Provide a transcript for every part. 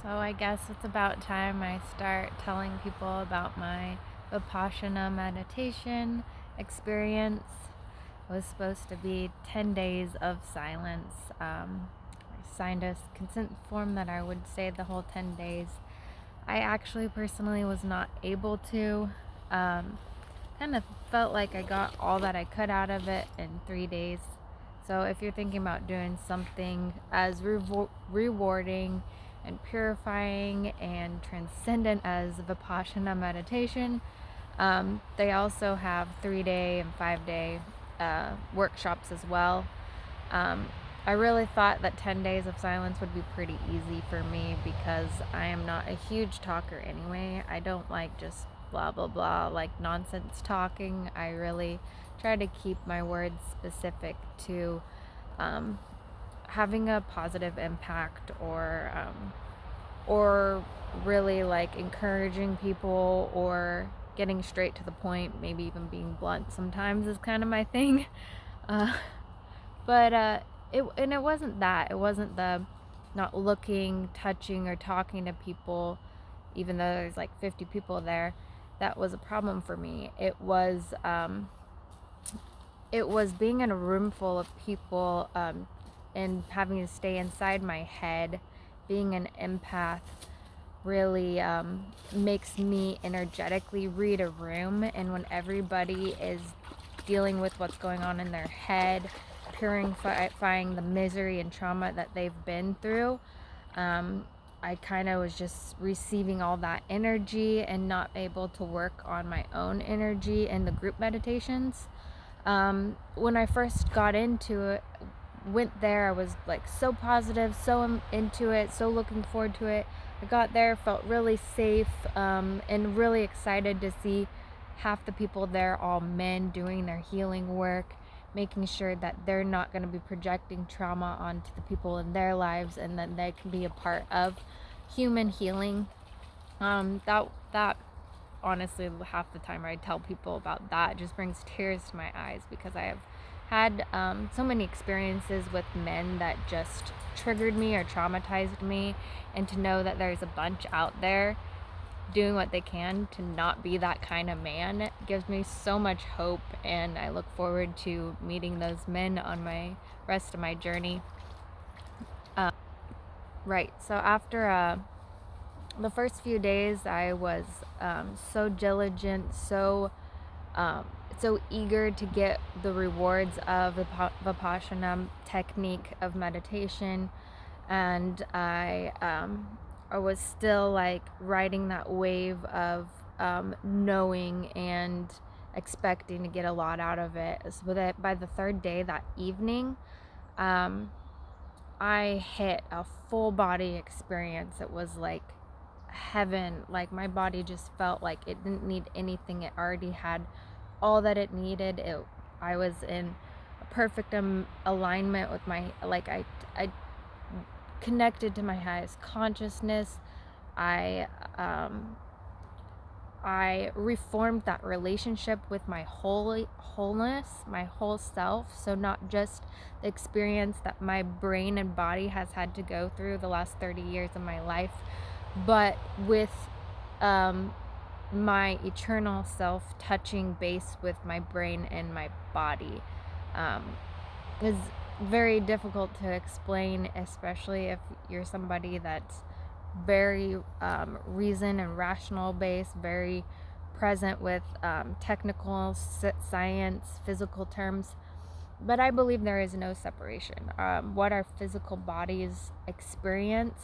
So I guess it's about time I start telling people about my vipassana meditation experience. It was supposed to be 10 days of silence. I signed a consent form that I would stay the whole 10 days. I actually personally was not able to. Um, kind of felt like I got all that I could out of it in 3 days. So if you're thinking about doing something as rewarding and purifying and transcendent as Vipassana meditation, they also have 3 day and 5 day workshops as well. Um, I really thought that 10 days of silence would be pretty easy for me because I am not a huge talker anyway. I don't like just blah blah blah, like nonsense talking. I really try to keep my words specific to um, having a positive impact or really like encouraging people or getting straight to the point, maybe even being blunt sometimes is kind of my thing. Uh, but it wasn't that. It wasn't the not looking, touching, or talking to people, even though there's like 50 people there. That was a problem for me. It was being in a room full of people, and having to stay inside my head. Being an empath really makes me energetically read a room, and when everybody is dealing with what's going on in their head, purifying the misery and trauma that they've been through, I kind of was just receiving all that energy and not able to work on my own energy in the group meditations. When I first got into it, went there, I was like so positive, so into it, so looking forward to it. I got there, felt really safe, and really excited to see half the people there, all men, doing their healing work, making sure that they're not going to be projecting trauma onto the people in their lives, and that they can be a part of human healing. That honestly, half the time I tell people about that, just brings tears to my eyes because I have had so many experiences with men that just triggered me or traumatized me, and to know that there's a bunch out there doing what they can to not be that kind of man gives me so much hope, and I look forward to meeting those men on my rest of my journey. Right, so after the first few days, I was so diligent, um, so eager to get the rewards of the Vipassana technique of meditation, and I was still like riding that wave of knowing and expecting to get a lot out of it. So that by the third day, that evening, um, I hit a full body experience. It was like heaven. Like my body just felt like it didn't need anything. It already had all that it needed. I was in a perfect alignment with my, like I connected to my highest consciousness. I um I reformed that relationship with my wholeness, my whole self. So not just the experience that my brain and body has had to go through the last 30 years of my life, but with um, my eternal self touching base with my brain and my body. Um, is very difficult to explain, especially if you're somebody that's very reason and rational based, very present with technical science, physical terms. But I believe there is no separation. What our physical bodies experience,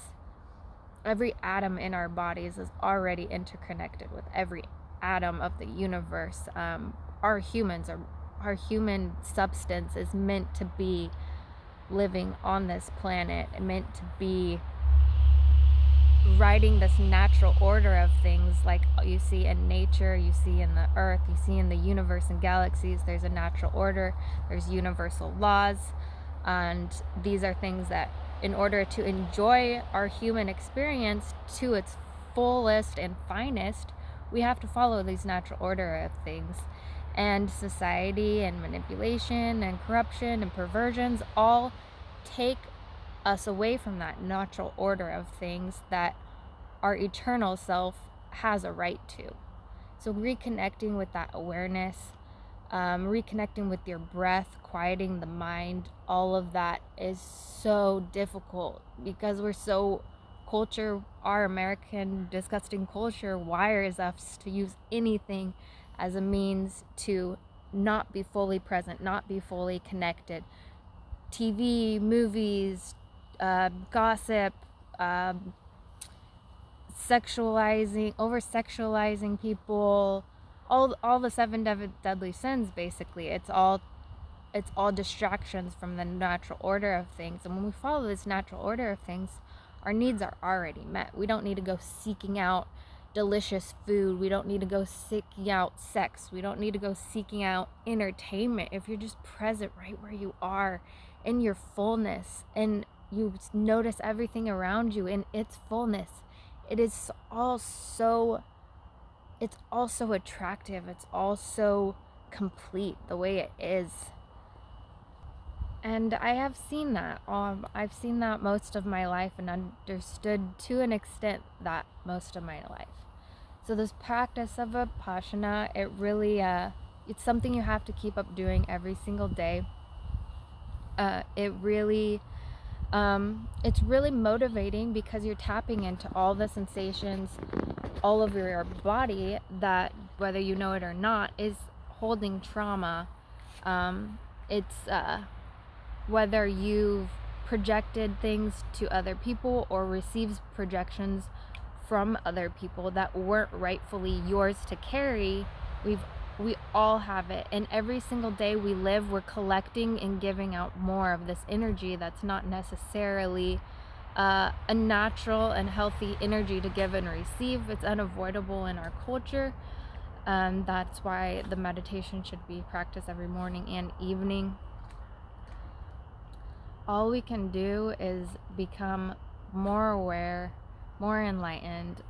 every atom in our bodies is already interconnected with every atom of the universe. Our humans are our human substance is meant to be living on this planet, meant to be riding this natural order of things like you see in nature, you see in the earth, you see in the universe and galaxies. There's a natural order, there's universal laws, and these are things that, in order to enjoy our human experience to its fullest and finest, we have to follow these natural order of things. And society and manipulation and corruption and perversions all take us away from that natural order of things that our eternal self has a right to. So reconnecting with that awareness, reconnecting with your breath, quieting the mind, all of that is so difficult because we're so our American disgusting culture wires us to use anything as a means to not be fully present, not be fully connected. TV, movies, gossip, over sexualizing people, all the seven deadly sins. Basically, it's all distractions from the natural order of things. And when we follow this natural order of things, our needs are already met. We don't need to go seeking out delicious food. We don't need to go seeking out sex. We don't need to go seeking out entertainment. If you're just present right where you are in your fullness, and you notice everything around you in its fullness, it's all so attractive. It's all so complete the way it is. And I have seen that. I've seen that most of my life and understood to an extent that most of my life. So this practice of vipassana, it really, it's something you have to keep up doing every single day. It's really motivating because you're tapping into all the sensations all over your body that, whether you know it or not, is holding trauma. It's whether you've projected things to other people or received projections from other people that weren't rightfully yours to carry, we all have it. And every single day we live, we're collecting and giving out more of this energy that's not necessarily a natural and healthy energy to give and receive. It's unavoidable in our culture. That's why the meditation should be practiced every morning and evening. All we can do is become more aware, more enlightened,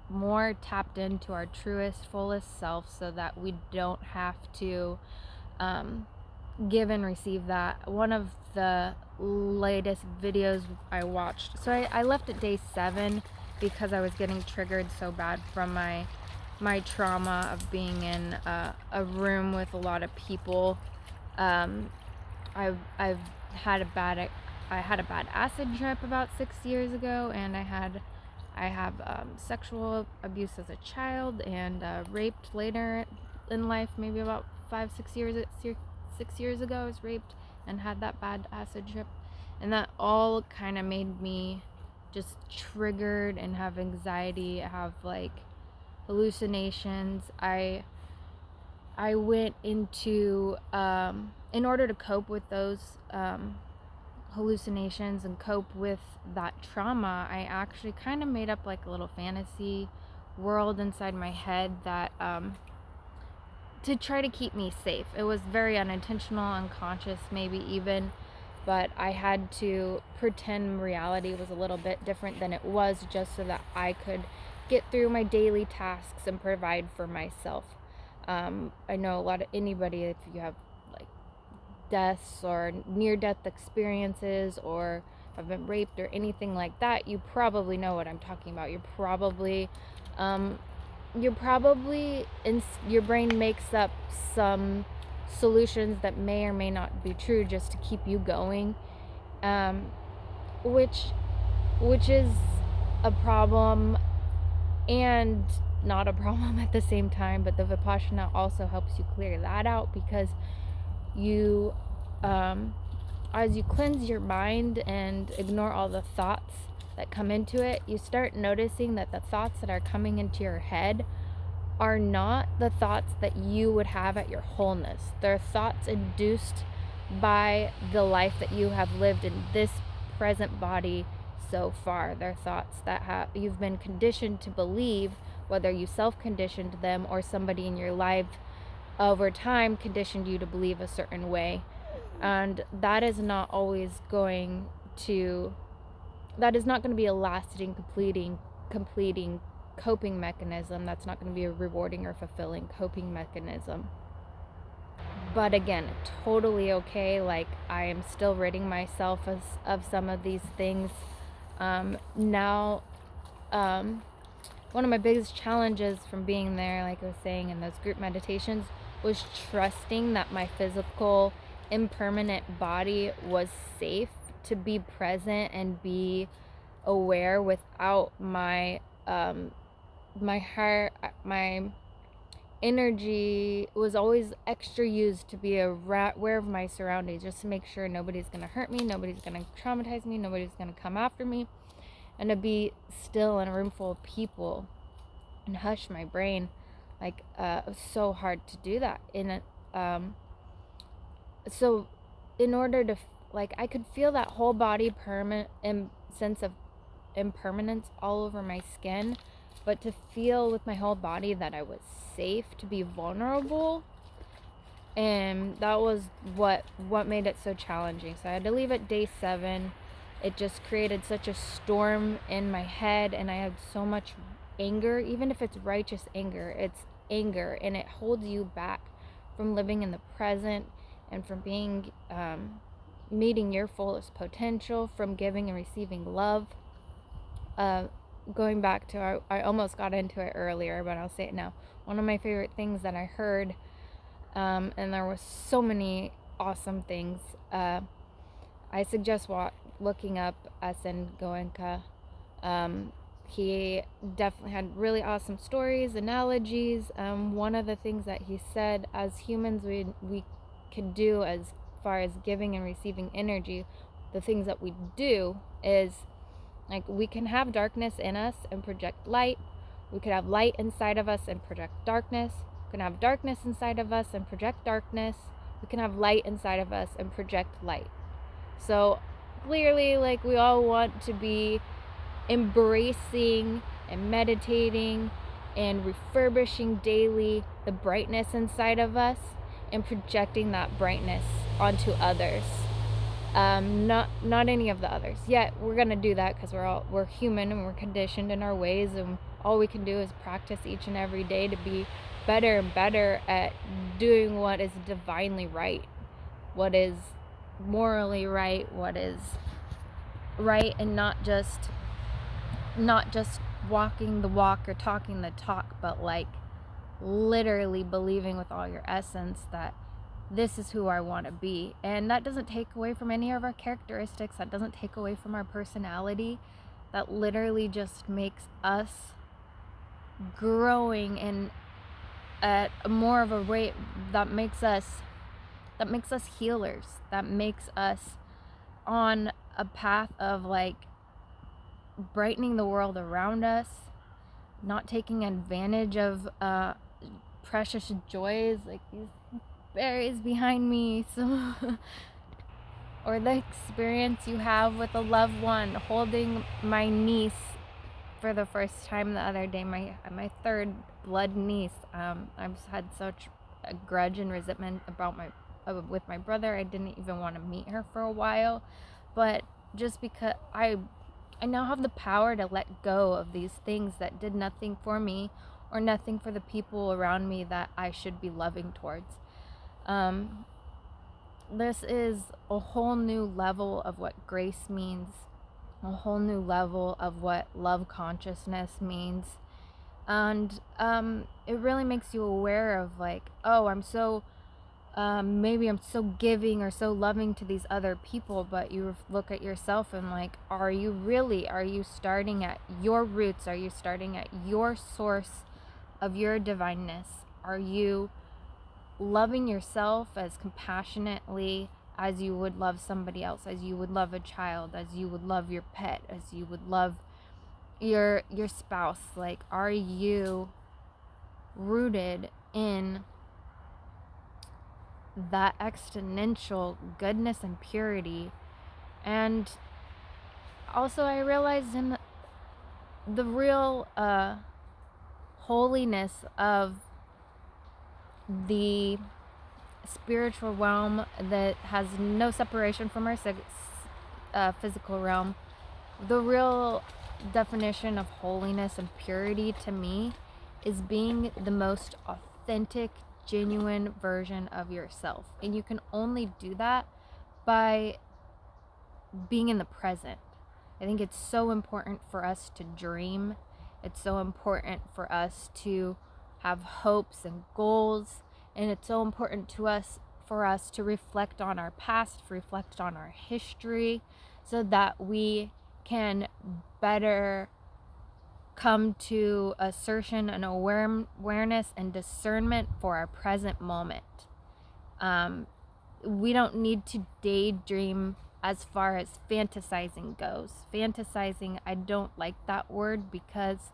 more tapped into our truest, fullest self, so that we don't have to give and receive that. One of the latest videos I watched, so I left at day 7 because I was getting triggered so bad from my trauma of being in a room with a lot of people. I've had a bad acid trip about 6 years ago, and I have sexual abuse as a child, and raped later in life, maybe about 6 years ago. I was raped and had that bad acid trip, and that all kind of made me just triggered and have anxiety, have like hallucinations. I went into in order to cope with those hallucinations and cope with that trauma, I actually kind of made up like a little fantasy world inside my head that to try to keep me safe. It was very unintentional, unconscious maybe even, but I had to pretend reality was a little bit different than it was, just so that I could get through my daily tasks and provide for myself. I know anybody, if you have like deaths or near-death experiences, or have been raped or anything like that, you probably know what I'm talking about. You're probably your brain makes up some solutions that may or may not be true just to keep you going, which is a problem and not a problem at the same time. But the vipassana also helps you clear that out, because you as you cleanse your mind and ignore all the thoughts that come into it, you start noticing that the thoughts that are coming into your head are not the thoughts that you would have at your wholeness. They're thoughts induced by the life that you have lived in this present body so far. They're thoughts that you've been conditioned to believe, whether you self-conditioned them or somebody in your life over time conditioned you to believe a certain way. And that is not going to be a lasting, completing coping mechanism. That's not going to be a rewarding or fulfilling coping mechanism. But again, totally okay. Like, I am still ridding myself of some of these things now, one of my biggest challenges from being there, like I was saying in those group meditations, was trusting that my physical, impermanent body was safe to be present and be aware without my my heart, my energy was always extra used to be aware of my surroundings, just to make sure nobody's gonna hurt me, nobody's gonna traumatize me, nobody's gonna come after me, and to be still in a room full of people and hush my brain. Like it was so hard to do that so in order to like, I could feel that whole body sense of impermanence all over my skin, but to feel with my whole body that I was safe to be vulnerable, and that was what made it so challenging. So I had to leave at day 7. It just created such a storm in my head, and I had so much anger. Even if it's righteous anger, it's anger, and it holds you back from living in the present and from being meeting your fullest potential, from giving and receiving love. Going back to I almost got into it earlier, but I'll say it now. One of my favorite things that I heard, and there was so many awesome things. I suggest looking up S.N. Goenka. He definitely had really awesome stories, analogies. One of the things that he said, as humans, we could do as far as giving and receiving energy, the things that we do is, like, we can have darkness in us and project light. We could have light inside of us and project darkness. We can have darkness inside of us and project darkness. We can have light inside of us and project light. So clearly, like, we all want to be embracing and meditating and refurbishing daily the brightness inside of us and projecting that brightness onto others. Not any of the others. Yet we're gonna do that because we're human and we're conditioned in our ways, and all we can do is practice each and every day to be better and better at doing what is divinely right, what is morally right, what is right, and not just walking the walk or talking the talk, but like literally believing with all your essence that this is who I want to be. And that doesn't take away from any of our characteristics. That doesn't take away from our personality. That literally just makes us growing in at more of a rate that makes us healers. That makes us on a path of like brightening the world around us, not taking advantage of precious joys like these berries behind me, so or the experience you have with a loved one, holding my niece for the first time the other day, my third blood niece. I've had such a grudge and resentment about with my brother. I didn't even want to meet her for a while, but just because I now have the power to let go of these things that did nothing for me or nothing for the people around me that I should be loving towards. This is a whole new level of what grace means, a whole new level of what love consciousness means. And it really makes you aware of like, oh, I'm so maybe I'm so giving or so loving to these other people, but you look at yourself and like, are you starting at your roots? Are you starting at your source of your divineness? Are you loving yourself as compassionately as you would love somebody else, as you would love a child, as you would love your pet, as you would love your spouse? Like, are you rooted in that exponential goodness and purity? And also, I realized in the real holiness of the spiritual realm that has no separation from our physical realm. The real definition of holiness and purity to me is being the most authentic, genuine version of yourself. And you can only do that by being in the present. I think it's so important for us to dream It's so important for us to have hopes and goals, and it's so important to us for us to reflect on our past, reflect on our history, so that we can better come to assertion and awareness and discernment for our present moment. We don't need to daydream as far as fantasizing goes. Fantasizing, I don't like that word, because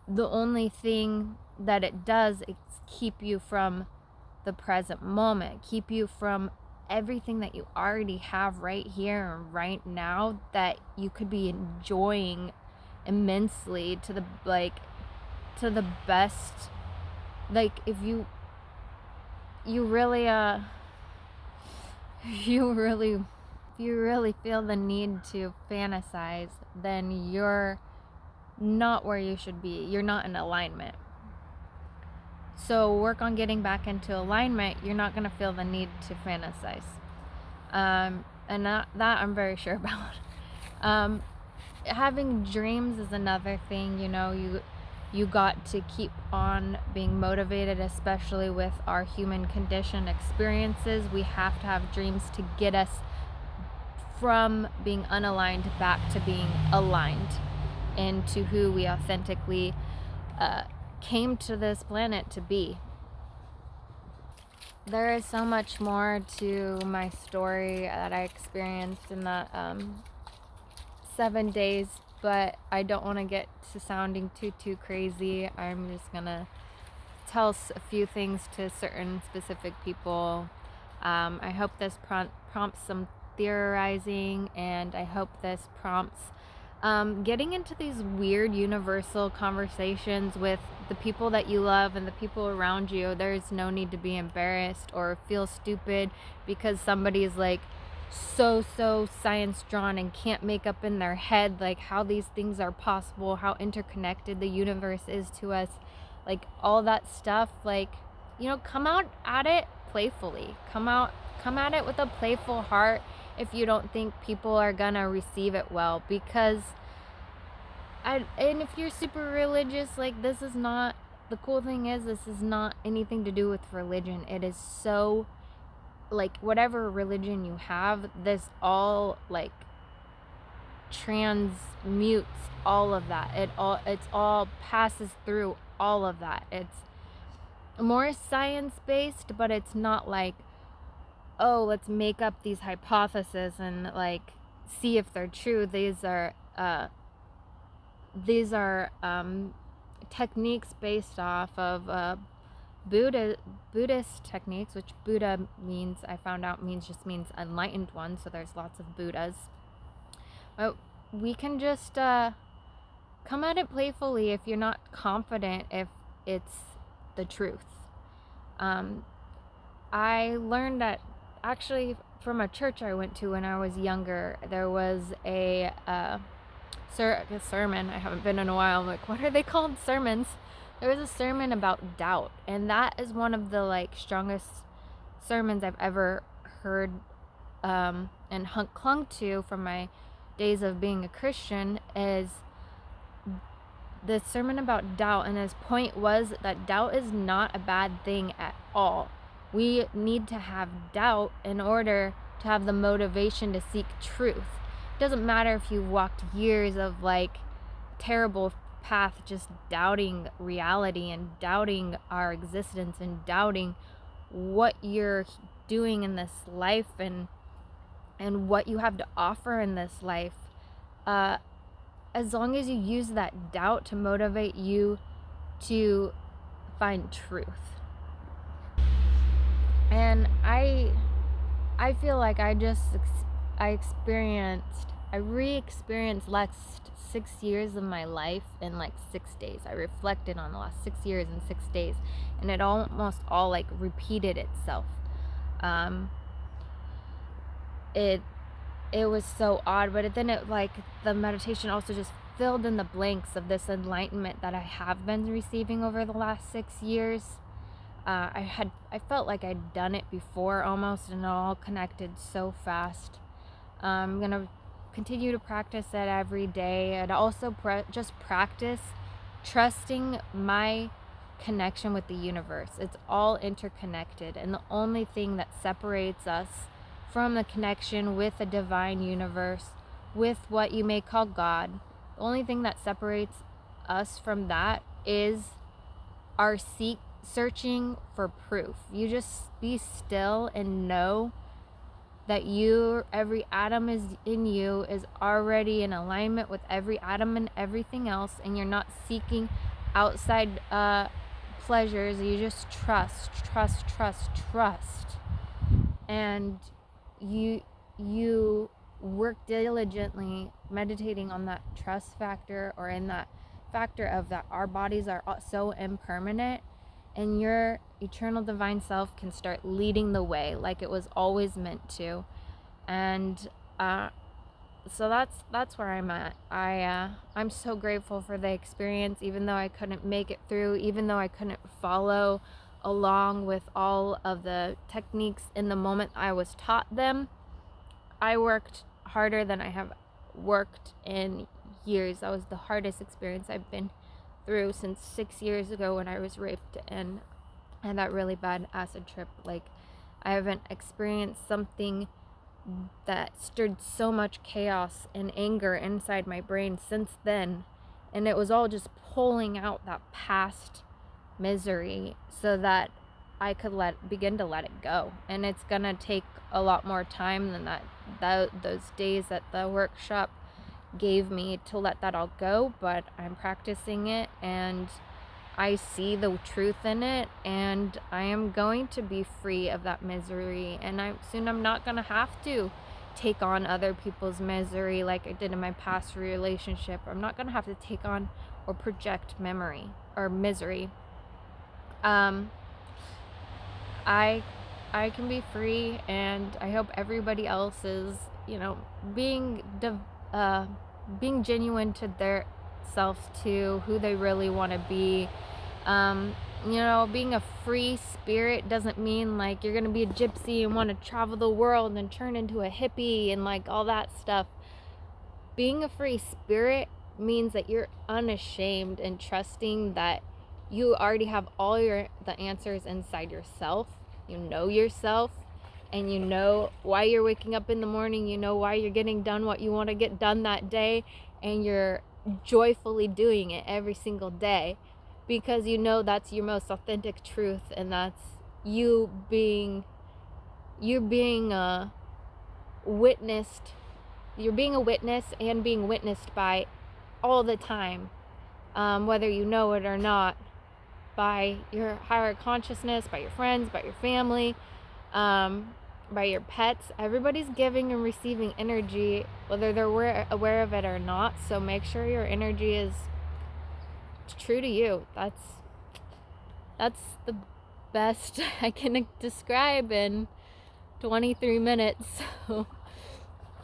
the only thing that it does is keep you from the present moment, keep you from everything that you already have right here and right now that you could be enjoying immensely to the best. Like, if you really if you really feel the need to fantasize, then you're not where you should be. You're not in alignment. So work on getting back into alignment. You're not going to feel the need to fantasize. And that I'm very sure about. Having dreams is another thing. You got to keep on being motivated, especially with our human condition experiences. We have to have dreams to get us from being unaligned back to being aligned into who we authentically came to this planet to be. There is so much more to my story that I experienced in that 7 days, but I don't want to get to sounding too crazy. I'm just gonna tell a few things to certain specific people. I hope this prompts some theorizing, and I hope this prompts getting into these weird universal conversations with the people that you love and the people around you. There's no need to be embarrassed or feel stupid because somebody is like so science drawn and can't make up in their head like how these things are possible, how interconnected the universe is to us, like all that stuff. Like, come out at it playfully. Come at it with a playful heart if you don't think people are gonna receive it well, because and if you're super religious, like, this is not, the cool thing is, this is not anything to do with religion. It is so, like, whatever religion you have, this all, like, transmutes all of that. It's all passes through all of that. It's more science-based, but it's not like, oh, let's make up these hypotheses and, like, see if they're true. These are techniques based off of Buddhist techniques, which Buddha means, I found out, means enlightened one. So there's lots of Buddhas. But we can just come at it playfully if you're not confident if it's the truth. I learned that actually from a church I went to when I was younger. There was a sermon. I haven't been in a while. I'm like, what are they called? Sermons. There was a sermon about doubt, and that is one of the, like, strongest sermons I've ever heard and clung to from my days of being a Christian, is the sermon about doubt. And his point was that doubt is not a bad thing at all. We need to have doubt in order to have the motivation to seek truth. It doesn't matter if you walked years of, like, terrible path just doubting reality and doubting our existence and doubting what you're doing in this life and what you have to offer in this life. As long as you use that doubt to motivate you to find truth. And I feel like I re-experienced last 6 years of my life in, like, 6 days. I reflected on the last 6 years in 6 days, and it almost all, like, repeated itself. It was so odd, but then the meditation also just filled in the blanks of this enlightenment that I have been receiving over the last 6 years. I felt like I'd done it before almost, and it all connected so fast. I'm gonna continue to practice it every day, and also just practice trusting my connection with the universe. It's all interconnected, and the only thing that separates us from the connection with the divine universe, with what you may call God, the only thing that separates us from that is our searching for proof. You just be still and know that every atom is in you is already in alignment with every atom and everything else, and you're not seeking outside pleasures. You just trust, and you work diligently meditating on that trust factor, or in that factor of that our bodies are so impermanent, and your eternal divine self can start leading the way like it was always meant to. And so that's where I'm at. I'm so grateful for the experience, even though I couldn't make it through, even though I couldn't follow along with all of the techniques in the moment I was taught them. I worked harder than I have worked in years. That was the hardest experience I've been through since 6 years ago when I was raped and had that really bad acid trip. Like, I haven't experienced something that stirred so much chaos and anger inside my brain since then. And it was all just pulling out that past misery so that I could begin to let it go. And it's gonna take a lot more time than those days that the workshop gave me to let that all go, but I'm practicing it, and I see the truth in it, and I am going to be free of that misery. And I'm not gonna have to take on other people's misery like I did in my past relationship. I'm not gonna have to take on or project memory or misery. I can be free, and I hope everybody else is, being genuine to their self, to who they really want to be. Being a free spirit doesn't mean like you're gonna be a gypsy and want to travel the world and turn into a hippie and like all that stuff. Being a free spirit means that you're unashamed and trusting that you already have all the answers inside yourself. You know yourself, and you know why you're waking up in the morning. You know why you're getting done what you want to get done that day, and you're joyfully doing it every single day because you know that's your most authentic truth, and that's you being witnessed. You're being a witness and being witnessed by all the time, whether you know it or not, by your higher consciousness, by your friends, by your family, by your pets. Everybody's giving and receiving energy, whether they're aware of it or not. So make sure your energy is true to you. That's the best I can describe in 23 minutes. So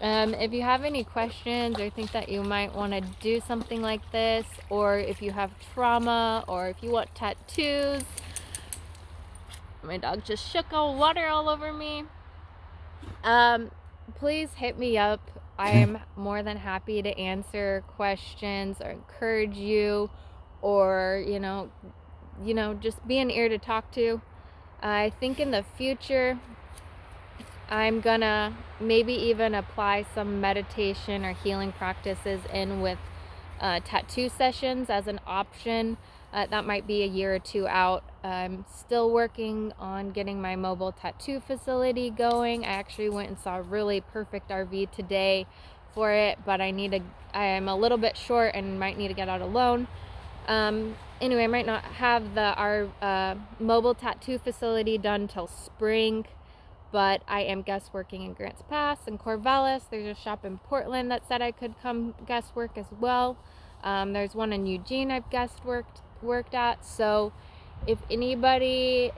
if you have any questions or think that you might want to do something like this, or if you have trauma, or if you want tattoos, my dog just shook all water all over me, please hit me up. I am more than happy to answer questions or encourage you, or just be an ear to talk to. I think in the future I'm gonna maybe even apply some meditation or healing practices in with tattoo sessions as an option. That might be a year or two out. I'm still working on getting my mobile tattoo facility going. I actually went and saw a really perfect RV today for it, but I am a little bit short and might need to get out a loan. Anyway, I might not have our mobile tattoo facility done till spring, but I am guest working in Grants Pass and Corvallis. There's a shop in Portland that said I could come guest work as well. There's one in Eugene I've guest worked at. So if anybody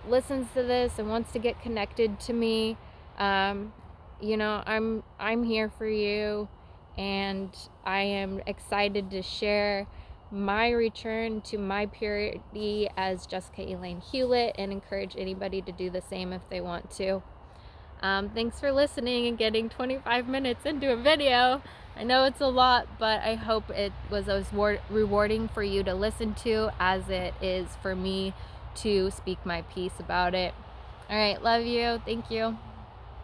listens to this and wants to get connected to me, I'm here for you, and I am excited to share my return to my purity as Jessica Elaine Hewlett, and encourage anybody to do the same if they want to. Thanks for listening and getting 25 minutes into a video. I know it's a lot, but I hope it was as rewarding for you to listen to as it is for me to speak my piece about it. All right, love you. Thank you.